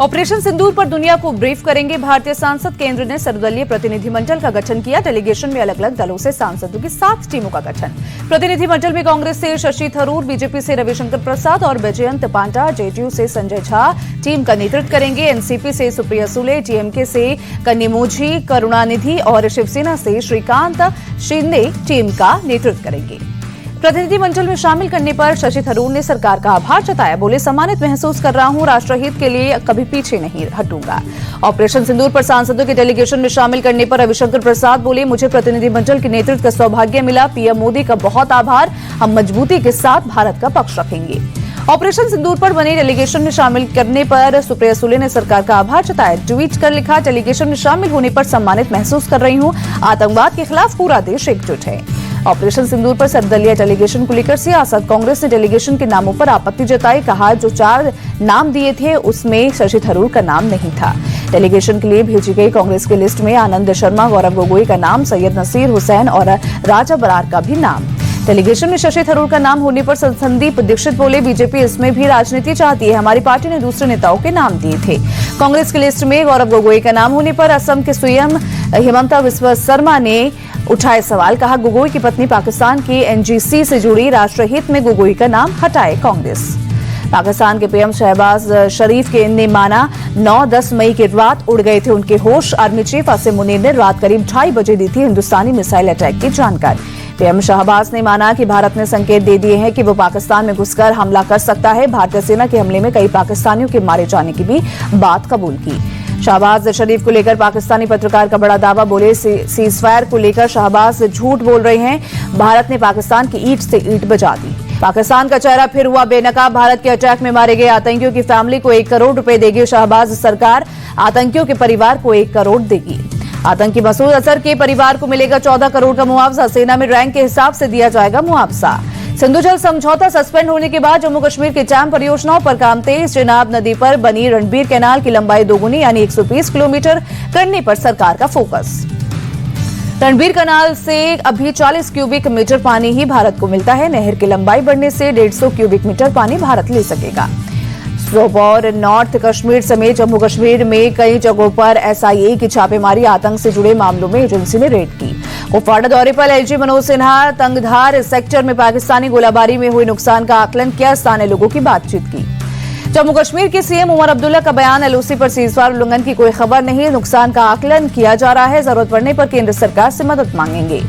Operation सिंदूर पर दुनिया को ब्रीफ करेंगे भारतीय सांसद। केंद्र ने सर्वदलीय प्रतिनिधिमंडल का गठन किया। डेलीगेशन में अलग अलग दलों से सांसदों की 7 टीमों का गठन। प्रतिनिधिमंडल में कांग्रेस से शशि थरूर, बीजेपी से रविशंकर प्रसाद और बैजयंत पांडा, जेडीयू से संजय झा टीम का नेतृत्व करेंगे। एनसीपी से सुप्रिया सुले, डीएमके से कन्निमोझी करुणानिधि और शिवसेना से श्रीकांत शिंदे टीम का नेतृत्व करेंगे। प्रतिनिधिमंडल में शामिल करने पर शशि थरूर ने सरकार का आभार जताया। बोले, सम्मानित महसूस कर रहा हूं, राष्ट्रहित के लिए कभी पीछे नहीं हटूंगा। ऑपरेशन सिंदूर पर सांसदों के डेलीगेशन में शामिल करने पर रविशंकर प्रसाद बोले, मुझे प्रतिनिधिमंडल के नेतृत्व का सौभाग्य मिला। पीएम मोदी का बहुत आभार। हम मजबूती के साथ भारत का पक्ष रखेंगे। ऑपरेशन सिंदूर पर बने डेलीगेशन में शामिल करने पर सुप्रिया सुले ने सरकार का आभार जताया। ट्वीट कर लिखा, डेलीगेशन में शामिल होने पर सम्मानित महसूस कर रही हूं। आतंकवाद के खिलाफ पूरा देश एकजुट है। ऑपरेशन सिंदूर पर सर्वदलीय डेलीगेशन को लेकर सियासत। कांग्रेस ने डेलीगेशन के नामों पर आपत्ति जताई। कहा, जो 4 नाम दिए थे उसमें शशि थरूर का नाम नहीं था। डेलीगेशन के लिए भेजी गई कांग्रेस की लिस्ट में आनंद शर्मा, गौरव गोगोई का नाम, सैयद नसीर हुसैन और राजा बरार का भी नाम। डेलीगेशन में शशि थरूर का नाम होने पर संदीप दीक्षित बोले, बीजेपी इसमें भी राजनीति चाहती है। हमारी पार्टी ने दूसरे नेताओं के नाम दिए थे। कांग्रेस की लिस्ट में गौरव गोगोई का नाम होने पर असम के स्वयं हिमंता बिस्वा शर्मा ने उठाए सवाल। कहा, गोगोई की पत्नी पाकिस्तान की एनजीसी से जुड़ी, राष्ट्रहित में गोगोई का नाम हटाए कांग्रेस। पाकिस्तान के पीएम शहबाज शरीफ के ने माना 9-10 मई की रात उड़ गए थे उनके होश। आर्मी चीफ आसिम मुनीर ने रात करीब 2:30 बजे दी थी हिंदुस्तानी मिसाइल अटैक की जानकारी। पीएम शहबाज ने माना कि भारत ने संकेत दे दिए हैं कि वो पाकिस्तान में घुसकर हमला कर सकता है। भारतीय सेना के हमले में कई पाकिस्तानियों के मारे जाने की भी बात कबूल की। शहबाज शरीफ को लेकर पाकिस्तानी पत्रकार का बड़ा दावा। बोले, सीजफायर को लेकर शहबाज झूठ बोल रहे हैं। भारत ने पाकिस्तान की ईंट से ईंट बजा दी। पाकिस्तान का चेहरा फिर हुआ बेनकाब। भारत के अटैक में मारे गए आतंकियों की फैमिली को 1 करोड़ रुपए देगी शहबाज सरकार। आतंकियों के परिवार को 1 करोड़ देगी। आतंकी मसूद अजहर के परिवार को मिलेगा 14 करोड़ का मुआवजा। सेना में रैंक के हिसाब से दिया जाएगा मुआवजा। सिंधु जल समझौता सस्पेंड होने के बाद जम्मू कश्मीर के डैम परियोजनाओं पर काम तेज। चिनाब नदी पर बनी रणबीर कैनाल की लंबाई दोगुनी यानी 120 किलोमीटर करने पर सरकार का फोकस। रणबीर कैनाल से अभी 40 क्यूबिक मीटर पानी ही भारत को मिलता है। नहर की लंबाई बढ़ने से 150 क्यूबिक मीटर पानी भारत ले सकेगा। सोपोर, नॉर्थ कश्मीर समेत जम्मू कश्मीर में कई जगहों पर एसआईए की छापेमारी। आतंक से जुड़े मामलों में एजेंसी ने रेड की। कुपवाड़ा दौरे पर एलजी मनोज सिन्हा तंगधार सेक्टर में पाकिस्तानी गोलाबारी में हुए नुकसान का आकलन किया। स्थानीय लोगों की बातचीत की। जम्मू कश्मीर के सीएम उमर अब्दुल्ला का बयान, एलओसी पर सीजफायर उल्लंघन की कोई खबर नहीं। नुकसान का आकलन किया जा रहा है। जरूरत पड़ने पर केंद्र सरकार से मदद मांगेंगे।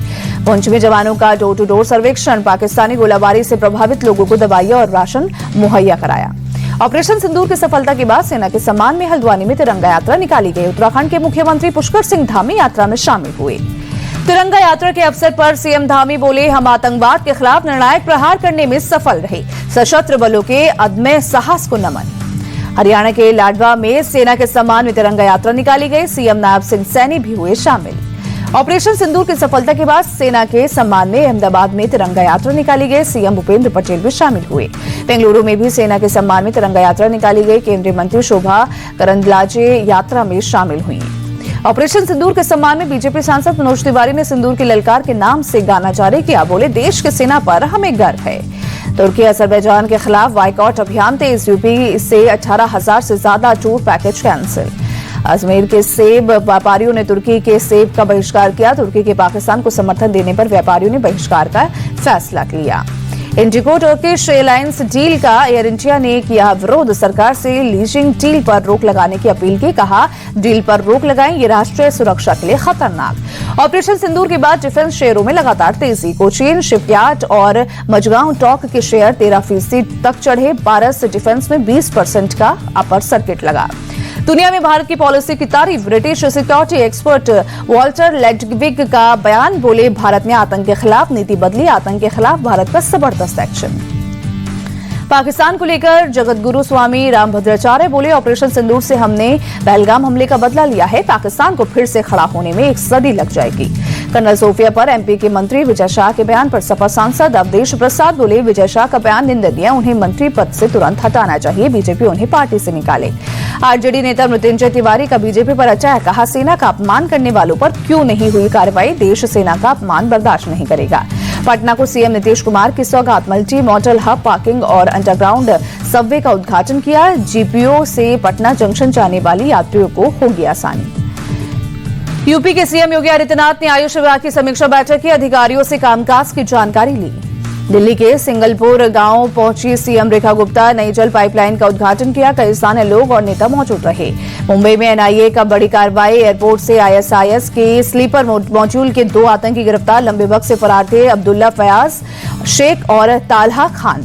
पुंछ में जवानों का डोर टू डोर सर्वेक्षण। पाकिस्तानी गोलाबारी से प्रभावित लोगों को दवाइयां और राशन मुहैया कराया। ऑपरेशन सिंदूर की सफलता के बाद सेना के सम्मान में हल्द्वानी में तिरंगा यात्रा निकाली गई। उत्तराखंड के मुख्यमंत्री पुष्कर सिंह धामी यात्रा में शामिल हुए। तिरंगा यात्रा के अवसर पर सीएम धामी बोले, हम आतंकवाद के खिलाफ निर्णायक प्रहार करने में सफल रहे। सशस्त्र बलों के अदम्य साहस को नमन। हरियाणा के लाडवा में सेना के सम्मान में तिरंगा यात्रा निकाली गई। सीएम नायब सिंह सैनी भी हुए शामिल। ऑपरेशन सिंदूर की सफलता के बाद सेना के सम्मान में अहमदाबाद में तिरंगा यात्रा निकाली गई। सीएम भूपेंद्र पटेल भी शामिल हुए। बेंगलुरु में भी सेना के सम्मान में तिरंगा यात्रा निकाली गई। केंद्रीय मंत्री शोभा करंदलाजे यात्रा में शामिल हुई। ऑपरेशन सिंदूर के सम्मान में बीजेपी सांसद मनोज तिवारी ने सिंदूर की ललकार के नाम से गाना जारी किया। बोले, देश की सेना पर हमें गर्व है। तुर्की अजरबैजान के खिलाफ बाइकआउट अभियान तेज। यूपी से 18,000 से ज्यादा टूर पैकेज कैंसिल। अजमेर के सेब व्यापारियों ने तुर्की के सेब का बहिष्कार किया। तुर्की के पाकिस्तान को समर्थन देने पर व्यापारियों ने बहिष्कार का फैसला लिया। इंडिगो टर्किश एयरलाइंस डील का एयर इंडिया ने किया विरोध। सरकार से लीजिंग डील पर रोक लगाने की अपील की। कहा, डील पर रोक लगाएं, ये राष्ट्रीय सुरक्षा के लिए खतरनाक। ऑपरेशन सिंदूर के बाद डिफेंस शेयरों में लगातार तेजी। कोचीन शिपयार्ड और मजगांव टॉक के शेयर 13% तक चढ़े। पारस डिफेंस में 20% का अपर सर्किट लगा। दुनिया में भारत की पॉलिसी की तारीफ। ब्रिटिश सिक्योरिटी एक्सपर्ट वॉल्टर लेडविग का बयान। बोले, भारत ने आतंक के खिलाफ नीति बदली। आतंक के खिलाफ भारत का जबरदस्त एक्शन। पाकिस्तान को लेकर जगतगुरु स्वामी रामभद्राचार्य बोले, ऑपरेशन सिंदूर से हमने पहलगाम हमले का बदला लिया है। पाकिस्तान को फिर से खड़ा होने में 1 सदी लग जाएगी। कर्नल सोफिया पर एमपी के मंत्री विजय शाह के बयान पर सपा सांसद अवधेश प्रसाद बोले, विजय शाह का बयान निंदनीय। उन्हें मंत्री पद से तुरंत हटाना चाहिए। बीजेपी उन्हें पार्टी से निकाले। आरजेडी नेता मृत्युंजय तिवारी का बीजेपी पर अटैक। कहा, सेना का अपमान करने वालों पर क्यों नहीं हुई कार्रवाई। देश सेना का अपमान बर्दाश्त नहीं करेगा। पटना को सीएम नीतीश कुमार की सौगात, मल्टी मॉडल हब, पार्किंग और अंडरग्राउंड सबवे का उद्घाटन किया। जीपीओ से पटना जंक्शन जाने वाली यात्रियों को होगी आसानी। यूपी के सीएम योगी आदित्यनाथ ने आयुष विभाग की समीक्षा बैठक की, अधिकारियों से कामकाज की जानकारी ली। दिल्ली के सिंगलपुर गांव पहुंची सीएम रेखा गुप्ता, नई जल पाइपलाइन का उद्घाटन किया। कई स्थानीय लोग और नेता मौजूद रहे। मुंबई में एनआईए का बड़ी कार्रवाई, एयरपोर्ट से आईएसआईएस के स्लीपर मॉड्यूल के 2 आतंकी गिरफ्तार, लंबे वक्त से फरार थे अब्दुल्ला फयाज शेख और तालहा खान।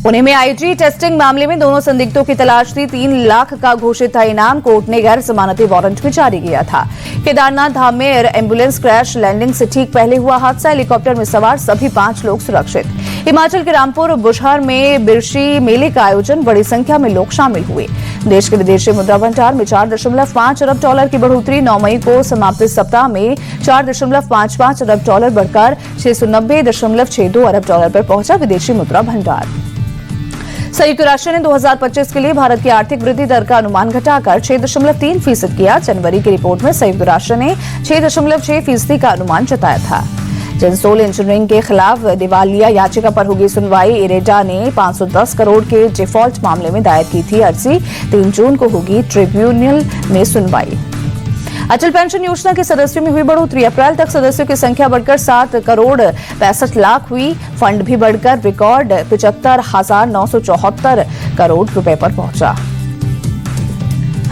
पुणे में आईजी टेस्टिंग मामले में दोनों संदिग्धों की तलाश थी। 3 लाख का घोषित था इनाम, कोर्ट ने गैर जमानती वारंट भी जारी किया था। केदारनाथ धाम में एयर एम्बुलेंस क्रैश, लैंडिंग से ठीक पहले हुआ हादसा, हेलीकॉप्टर में सवार सभी 5 लोग सुरक्षित। हिमाचल के रामपुर बुशहर में बिरशी मेले का आयोजन, बड़ी संख्या में लोग शामिल हुए। देश के विदेशी मुद्रा भंडार में 4.5 अरब डॉलर की बढ़ोतरी, 9 मई को समाप्त सप्ताह में 4.55 अरब डॉलर बढ़कर 690.62 अरब डॉलर पर पहुंचा विदेशी मुद्रा भंडार। संयुक्त राष्ट्र ने 2025 के लिए भारत की आर्थिक वृद्धि दर का अनुमान घटाकर 6.3% किया। जनवरी की रिपोर्ट में संयुक्त राष्ट्र ने 6.6% का अनुमान जताया था। जेंसोल इंजीनियरिंग के खिलाफ दिवालिया याचिका पर होगी सुनवाई। इरेडा ने 510 करोड़ के डिफॉल्ट मामले में दायर की थी अर्जी। 3 जून को होगी ट्रिब्यूनल में सुनवाई। अटल पेंशन योजना के सदस्यों में हुई बढ़ोतरी, अप्रैल तक सदस्यों की संख्या बढ़कर 7 करोड़ 65 लाख हुई। फंड भी बढ़कर रिकॉर्ड 75,974 करोड़ रुपए पर पहुंचा।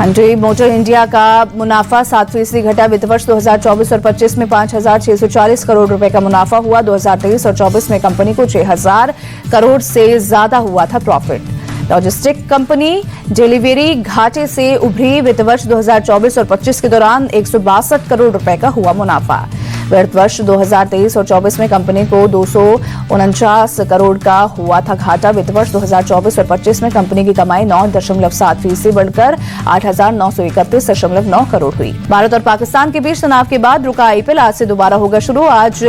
हंड्री मोटर इंडिया का मुनाफा 7% घटा। वित्त वर्ष 2024 और 25 में 5,640 करोड़ रुपए का मुनाफा हुआ। 2023 और 24 में कंपनी को 6,000 करोड़ से ज्यादा हुआ था प्रॉफिट। लॉजिस्टिक कंपनी डिलीवरी घाटे से उभरी। वित्त वर्ष 2024 और 25 के दौरान 162 करोड़ रुपए का हुआ मुनाफा। वित्त वर्ष 2023 और 24 में कंपनी को 249 करोड़ का हुआ था घाटा। वित्त वर्ष 2024 और 25 में कंपनी की कमाई 9.7% बढ़कर 8,931.9 करोड़ हुई। भारत और पाकिस्तान के बीच तनाव के बाद रुका आईपीएल आज से दोबारा होगा शुरू। आज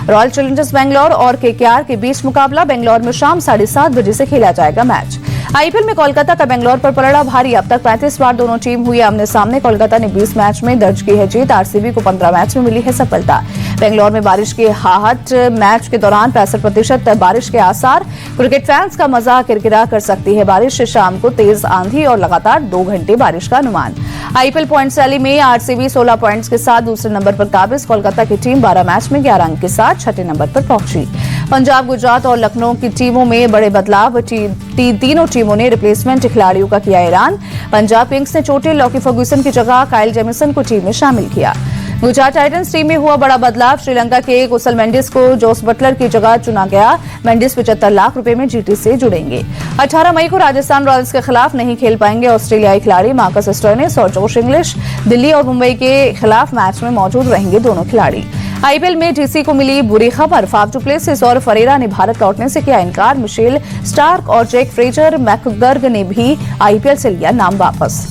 रॉयल चैलेंजर्स बेंगलोर और केकेआर के बीच मुकाबला। बेंगलोर में शाम 7:30 बजे से खेला जाएगा मैच। आईपीएल में कोलकाता का बेंगलोर पर पलड़ा भारी। अब तक 35 बार दोनों टीम हुई आमने सामने। कोलकाता ने 20 मैच में दर्ज की है जीत। आरसीबी को 15 मैच में मिली है सफलता। बेंगलोर में बारिश की आहट, मैच के दौरान 65% बारिश के आसार। क्रिकेट फैंस का मजा किरकिरा कर सकती है बारिश। शाम को तेज आंधी और लगातार 2 घंटे बारिश का अनुमान। आईपीएल पॉइंट टैली में आरसीबी 16 पॉइंट्स के साथ दूसरे नंबर पर काबिज। कोलकाता की टीम 12 मैच में 11 अंक के साथ छठे नंबर पर पहुंची। पंजाब, गुजरात और लखनऊ की टीमों में बड़े बदलाव। तीनों टीमों ने रिप्लेसमेंट खिलाड़ियों का किया ऐलान। पंजाब किंग्स ने चोटिल लॉकी फर्ग्यूसन की जगह काइल जेमिसन को टीम में शामिल किया। गुजरात टाइटंस टीम में हुआ बड़ा बदलाव। श्रीलंका के कुशल मेंडिस को जोस बटलर की जगह चुना गया। मेंडिस 75 लाख रुपए में जीटी से जुड़ेंगे। 18 मई को राजस्थान रॉयल्स के खिलाफ नहीं खेल पाएंगे ऑस्ट्रेलियाई खिलाड़ी मार्कस स्टोइनिस और जोश इंग्लिश। दिल्ली और मुंबई के खिलाफ मैच में मौजूद रहेंगे दोनों खिलाड़ी। आईपीएल में डीसी को मिली बुरी खबर। फाफ डू प्लेसिस और फरेरा ने भारत लौटने से किया इनकार। मिशेल स्टार्क और जैक फ्रेजर मैकगर्ग ने भी आईपीएल से लिया नाम वापस।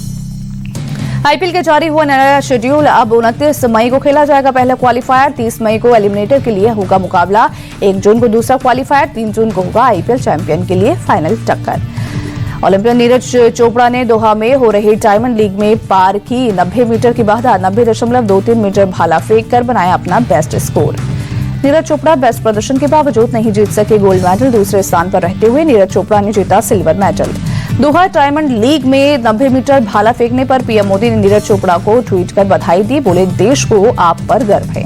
आईपीएल के जारी हुआ नया शेड्यूल। अब 29 मई को खेला जाएगा पहला क्वालिफायर। 30 मई को एलिमिनेटर के लिए होगा मुकाबला। 1 जून को दूसरा क्वालिफायर। 3 जून को होगा आईपीएल चैंपियन के लिए फाइनल टक्कर। ओलंपियन नीरज चोपड़ा ने दोहा में हो रही डायमंड लीग में पार की 90 मीटर की बाधा। 90.23 मीटर भाला फेंक कर बनाया अपना best score. Neeraj Chopra best प्रदर्शन के बावजूद नहीं जीत सके गोल्ड मेडल। दूसरे स्थान पर रहते हुए नीरज चोपड़ा ने जीता सिल्वर मेडल। दोहा डायमंड लीग में 90 मीटर भाला फेंकने पर पीएम मोदी ने नीरज चोपड़ा को ट्वीट कर बधाई दी। बोले, देश को आप पर गर्व है।